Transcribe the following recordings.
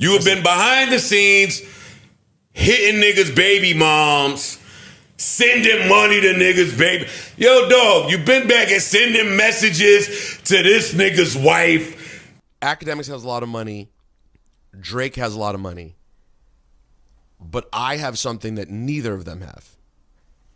You have been behind the scenes, hitting niggas' baby moms, sending money to niggas' baby. Yo, dog, you been back and sending messages to this nigga's wife. Academics has a lot of money. Drake has a lot of money. But I have something that neither of them have.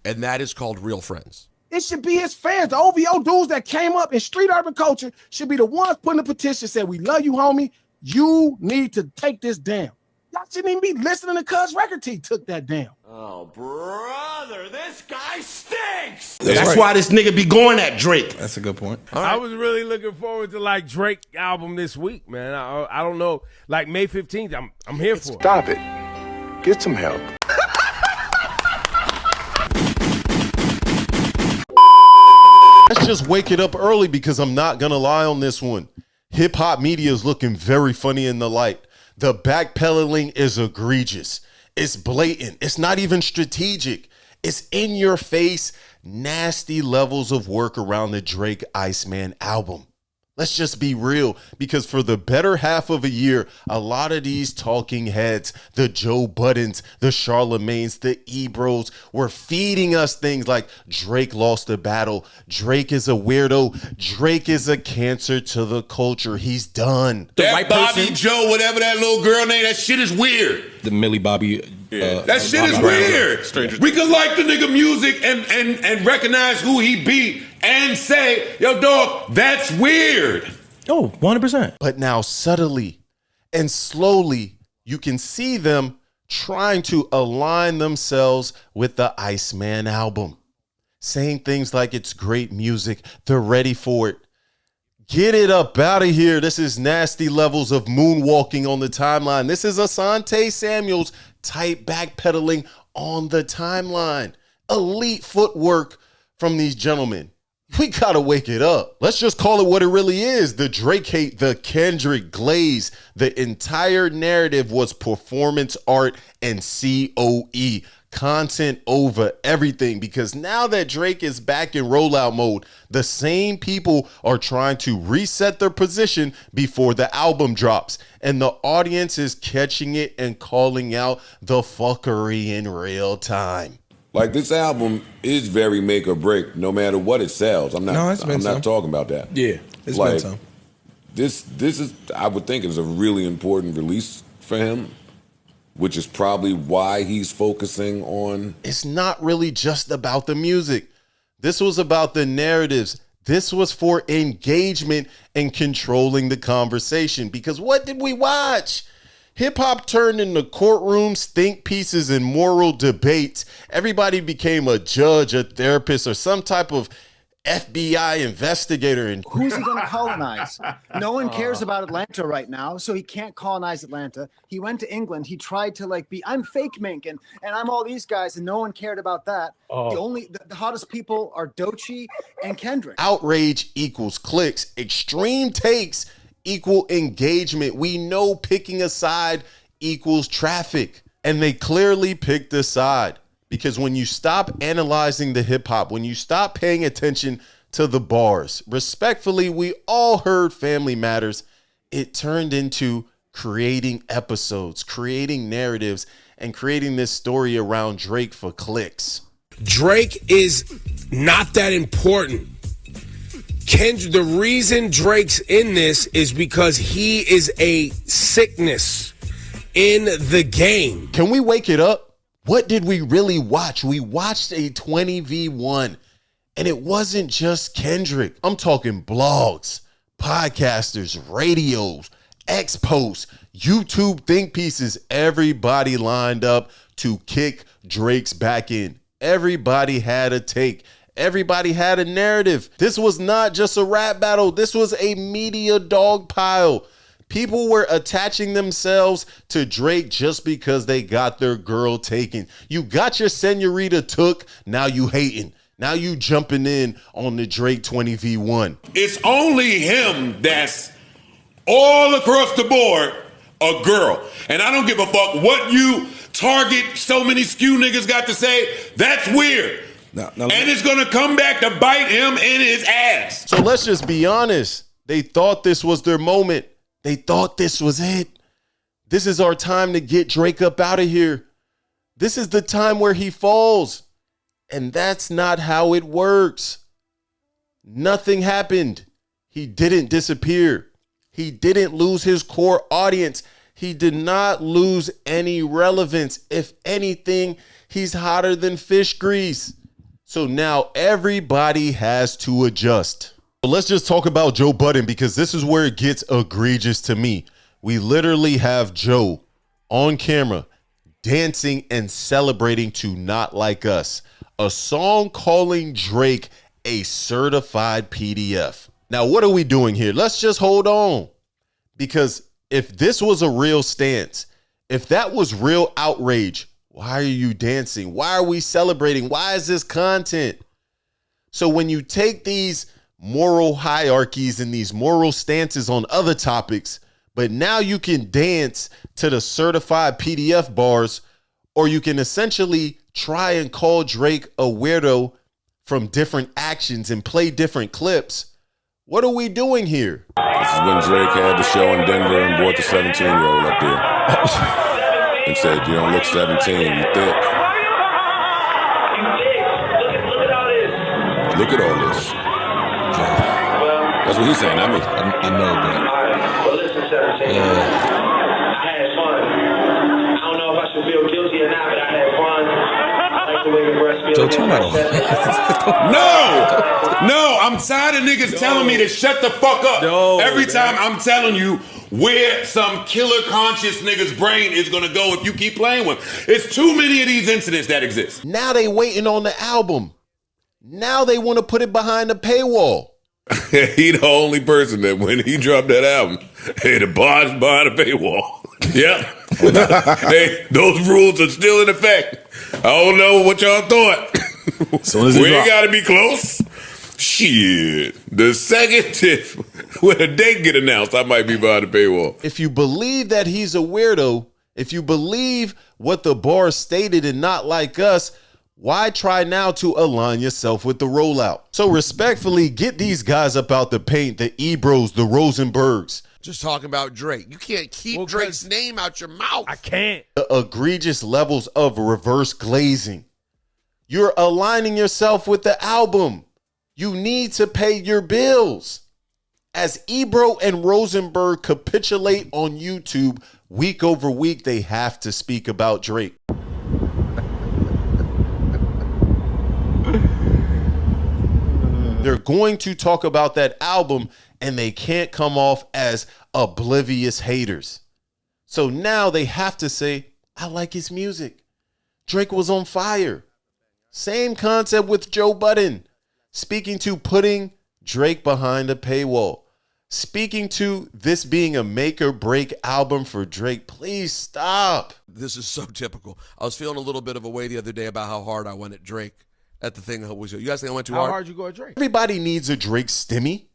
And that is called real friends. It should be his fans. The OVO dudes that came up in street urban culture should be the ones putting the petition, said, we love you, homie. You need to take this down. Y'all shouldn't even be listening to Cuz record till he took that down. Oh, brother, this guy stinks. That's why this nigga be going at Drake. That's a good point. Right. I was really looking forward to like Drake album this week, man. I don't know, like May 15th. I'm here for it. Stop it. Get some help. Let's just wake it up early because I'm not going to lie on this one. Hip hop media is looking very funny in the light. The backpedaling is egregious. It's blatant. It's not even strategic. It's in your face, nasty levels of work around the Drake ICEMAN album. Let's just be real, because for the better half of a year, a lot of these talking heads, the Joe Buddens, the Charlemagnes, the Ebros, were feeding us things like Drake lost the battle, Drake is a weirdo, Drake is a cancer to the culture, he's done. That right Bobby person, Joe, whatever that little girl name, that shit is weird. The Millie Bobby. That shit is weird. We could like the nigga music and recognize who he be and say, yo, dog, that's weird. Oh, 100%. But now subtly and slowly, you can see them trying to align themselves with the ICEMAN album, saying things like it's great music, they're ready for it. Get it up out of here. This is nasty levels of moonwalking on the timeline. This is Asante Samuel's type backpedaling on the timeline. Elite footwork from these gentlemen. We gotta wake it up. Let's just call it what it really is. The Drake hate, the Kendrick glaze. The entire narrative was performance art and COE. Content over everything, because now that Drake is back in rollout mode, the same people are trying to reset their position before the album drops, and the audience is catching it and calling out the fuckery in real time. Like, this album is very make or break, no matter what it sells. I'm not talking about that. Yeah, it's like, been some. This is, I would think, is a really important release for him, which is probably why he's focusing on. It's not really just about the music. This was about the narratives. This was for engagement and controlling the conversation. Because what did we watch? Hip hop turned into courtrooms, think pieces, and moral debates. Everybody became a judge, a therapist, or some type of FBI investigator. And who's he going to colonize? No one cares about Atlanta right now, so he can't colonize Atlanta. He went to England. He tried to be, I'm fake mink and I'm all these guys, and no one cared about that. The hottest people are Doechii and Kendrick. Outrage equals clicks. Extreme takes equal engagement. We know picking a side equals traffic, and they clearly picked a side. Because when you stop analyzing the hip hop, when you stop paying attention to the bars, respectfully, we all heard Family Matters. It turned into creating episodes, creating narratives, and creating this story around Drake for clicks. Drake is not that important. The reason Drake's in this is because he is a sickness in the game. Can we wake it up? What did we really watch? We watched a 20v1, and it wasn't just Kendrick. I'm talking blogs, podcasters, radios, X-posts, YouTube think pieces. Everybody lined up to kick Drake's back in. Everybody had a take. Everybody had a narrative. This was not just a rap battle. This was a media dogpile. People were attaching themselves to Drake just because they got their girl taken. You got your senorita took, now you hating. Now you jumping in on the Drake 20v1. It's only him that's all across the board a girl. And I don't give a fuck what you target so many skew niggas got to say. That's weird. And it's going to come back to bite him in his ass. So let's just be honest. They thought this was their moment. They thought this was it. This is our time to get Drake up out of here. This is the time where he falls. And that's not how it works. Nothing happened. He didn't disappear. He didn't lose his core audience. He did not lose any relevance. If anything, he's hotter than fish grease. So now everybody has to adjust. But let's just talk about Joe Budden, because this is where it gets egregious to me. We literally have Joe on camera dancing and celebrating to Not Like Us, a song calling Drake a certified PDF. Now, what are we doing here? Let's just hold on, because if this was a real stance, if that was real outrage, why are you dancing? Why are we celebrating? Why is this content? So when you take these moral hierarchies and these moral stances on other topics, but now you can dance to the certified PDF bars, or you can essentially try and call Drake a weirdo from different actions and play different clips. What are we doing here? This is when Drake had the show in Denver and brought the 17-year-old up there and said, "You don't look 17, you thick. Look at all this." That's what he's saying. I mean, I know, but listen, 17. I had fun. I don't know if I should feel guilty or not, but I had fun. Like the way the breast feels. Joe, turn that off. No, I'm tired of niggas telling me to shut the fuck up. Every time I'm telling you where some killer conscious nigga's brain is gonna go if you keep playing with him. It's too many of these incidents that exist. Now they waiting on the album. Now they want to put it behind the paywall. he the only person that when he dropped that album, hey, the bars behind the paywall. Yep. Hey, those rules are still in effect. I don't know what y'all thought. We ain't got to be close. Shit. The second when a date get announced, I might be behind the paywall. If you believe that he's a weirdo, if you believe what the bar stated and Not Like Us, why try now to align yourself with the rollout? So respectfully, get these guys up out the paint, the Ebros, the Rosenbergs. Just talking about Drake. You can't keep Drake's name out your mouth. I can't. The egregious levels of reverse glazing. You're aligning yourself with the album. You need to pay your bills. As Ebro and Rosenberg capitulate on YouTube week over week, they have to speak about Drake. They're going to talk about that album, and they can't come off as oblivious haters. So now they have to say, I like his music. Drake was on fire. Same concept with Joe Budden. Speaking to putting Drake behind a paywall. Speaking to this being a make or break album for Drake. Please stop. This is so typical. I was feeling a little bit of a way the other day about how hard I went at Drake at the thing. You guys think I went too hard? How hard you go at Drake? Everybody needs a Drake stimmy.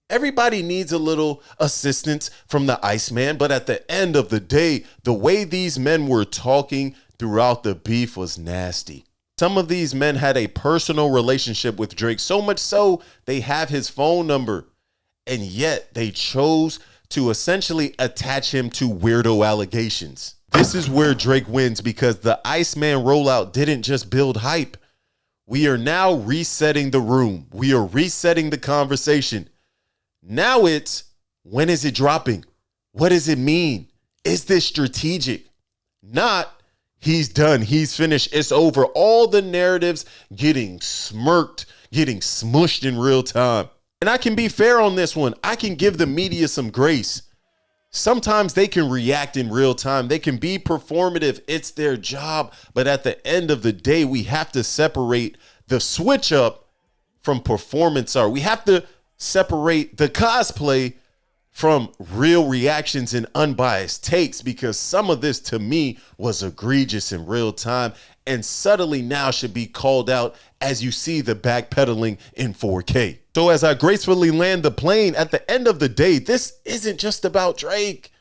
Everybody needs a little assistance from the ICEMAN. But at the end of the day, the way these men were talking throughout the beef was nasty. Some of these men had a personal relationship with Drake, so much so they have his phone number. And yet they chose to essentially attach him to weirdo allegations. This is where Drake wins, because the ICEMAN rollout didn't just build hype. We are now resetting the room. We are resetting the conversation. Now it's, when is it dropping? What does it mean? Is this strategic? Not, he's done, he's finished, it's over. All the narratives getting smirked, getting smushed in real time. And I can be fair on this one. I can give the media some grace. Sometimes they can react in real time. They can be performative. It's their job. But at the end of the day, we have to separate the switch up from performance art. We have to separate the cosplay from real reactions and unbiased takes, because some of this to me was egregious in real time and subtly now should be called out as you see the backpedaling in 4K. So as I gracefully land the plane, at the end of the day, this isn't just about Drake.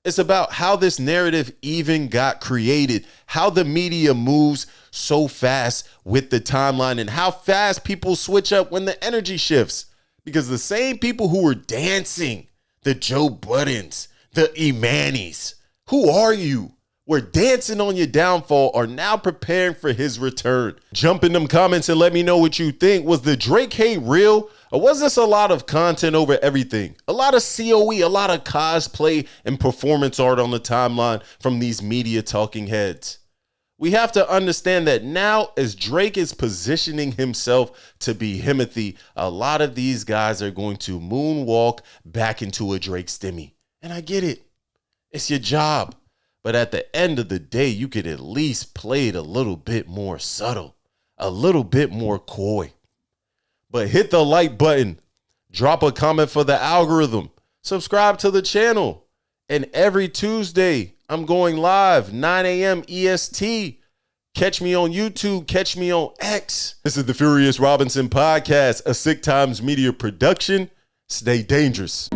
It's about how this narrative even got created, how the media moves so fast with the timeline, and how fast people switch up when the energy shifts. Because the same people who were dancing, the Joe Buddens, the Imanis, Who are you? We're dancing on your downfall are now preparing for his return. Jump in them comments and let me know what you think. Was the Drake hate real? Or was this a lot of content over everything? A lot of COE, a lot of cosplay and performance art on the timeline from these media talking heads. We have to understand that now as Drake is positioning himself to be Himothy, a lot of these guys are going to moonwalk back into a Drake stimmy. And I get it. It's your job. But at the end of the day, you could at least play it a little bit more subtle, a little bit more coy. But hit the like button, drop a comment for the algorithm, subscribe to the channel. And every Tuesday, I'm going live, 9 a.m. EST. Catch me on YouTube, catch me on X. This is the Furious Robinson Podcast, a Sick Times Media production. Stay dangerous.